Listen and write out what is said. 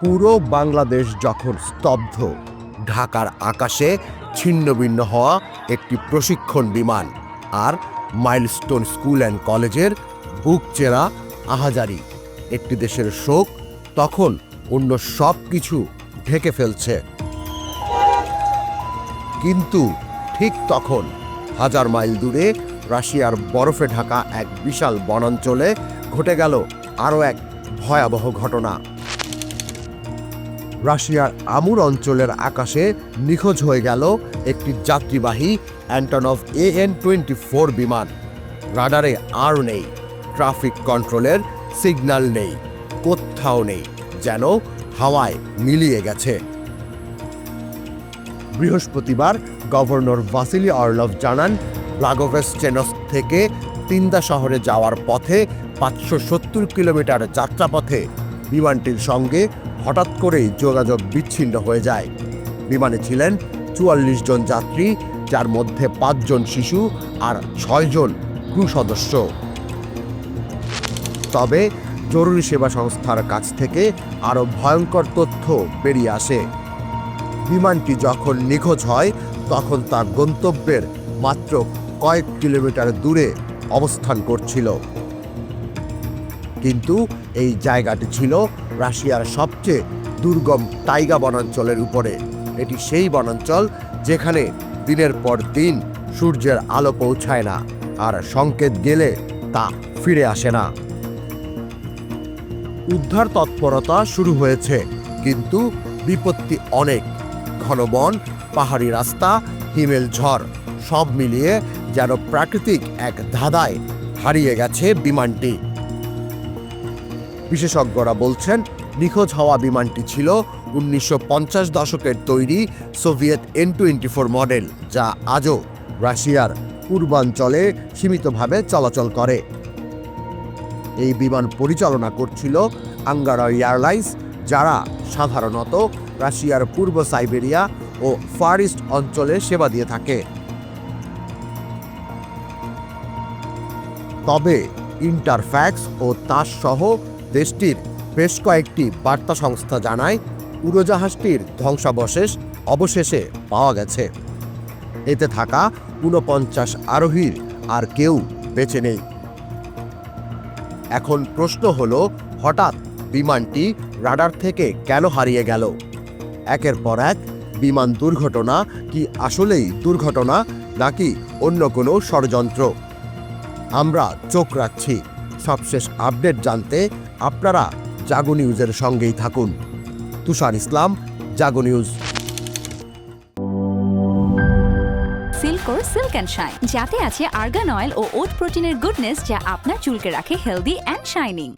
পুরো বাংলাদেশ যখন স্তব্ধ, ঢাকার আকাশে ছিন্নভিন্ন হওয়া একটি প্রশিক্ষণ বিমান আর মাইলস্টোন স্কুল অ্যান্ড কলেজের বুক চেরা আহাজারি, একটি দেশের শোক তখন অন্য সব কিছু ঢেকে ফেলছে। কিন্তু ঠিক তখন 1000 মাইল দূরে রাশিয়ার বরফে ঢাকা এক বিশাল বনাঞ্চলে ঘটে গেল আরও এক ভয়াবহ ঘটনা। রাশিয়ার আমুর অঞ্চলের আকাশে নিখোঁজ হয়ে গেল একটি যাত্রীবাহী অ্যান্টনভ AN-24 বিমান। রাডারে আর নেই, ট্রাফিক কন্ট্রোলের সিগন্যাল নেই, কোথাও নেই, যেন হাওয়ায় মিলিয়ে গেছে। বৃহস্পতিবার গভর্নর ভাসিলি অর্লভ জানান, ব্লাগোভেস্টেনস্ক থেকে তিন্দা শহরে যাওয়ার পথে 570 কিলোমিটার যাত্রাপথে বিমানটির সঙ্গে হঠাৎ করেই যোগাযোগ বিচ্ছিন্ন হয়ে যায়। বিমানে ছিলেন 44 জন যাত্রী, যার মধ্যে 5 জন শিশু আর 6 জন ক্রু সদস্য। তবে জরুরি সেবা সংস্থার কাছ থেকে আরও ভয়ঙ্কর তথ্য বেরিয়ে আসে। বিমানটি যখন নিখোঁজ হয় তখন তা গন্তব্যের মাত্র কয়েক কিলোমিটার দূরে অবস্থান করছিল। কিন্তু এই জায়গাটি ছিল রাশিয়ার সবচেয়ে দুর্গম তাইগা বনাঞ্চলের উপরে। এটি সেই বনাঞ্চল যেখানে দিনের পর দিন সূর্যের আলো পৌঁছায় না, আর সংকেত গেলে তা ফিরে আসে না। উদ্ধার তৎপরতা শুরু হয়েছে, কিন্তু বিপত্তি অনেক। ঘন বন, পাহাড়ি রাস্তা, হিমেল ঝড়, সব মিলিয়ে যেন প্রাকৃতিক এক ধাঁধায় হারিয়ে গেছে বিমানটি। বিশেষজ্ঞরা বলছেন, নিখোঁজ হওয়া বিমানটি ছিল 1950 দশকের তৈরি সোভিয়েত N-24 মডেল, যা আজও রাশিয়ার পূর্বাঞ্চলে সীমিতভাবে চলাচল করে। এই বিমান পরিচালনা করছিল আঙ্গারা এয়ারলাইন্স, যারা সাধারণত রাশিয়ার পূর্ব সাইবেরিয়া ও ফার ইস্ট অঞ্চলে সেবা দিয়ে থাকে। তবে ইন্টারফ্যাক্স ও তাস সহ দেশটির বেশ কয়েকটি বার্তা সংস্থা জানায়, উড়োজাহাজটির ধ্বংসাবশেষ অবশেষে পাওয়া গেছে। এতে থাকা 49 আরোহীর আর কেউ বেঁচে নেই। এখন প্রশ্ন হলো, হঠাৎ বিমানটি রাডার থেকে কেন হারিয়ে গেল? একের পর এক বিমান দুর্ঘটনা কি আসলেই দুর্ঘটনা, নাকি অন্য কোনো ষড়যন্ত্র? আমরা চোখ রাখছি। সবশেষ আপডেট জানতে আপনারা জাগো নিউজের সঙ্গেই থাকুন। তুষার ইসলাম, জাগো নিউজ। সিল্কোর সিল্ক অ্যান্ড শাইন, যাতে আছে আর্গান অয়েল ও ওট প্রোটিনের গুডনেস, যা আপনার চুলকে রাখে হেলদি অ্যান্ড শাইনিং।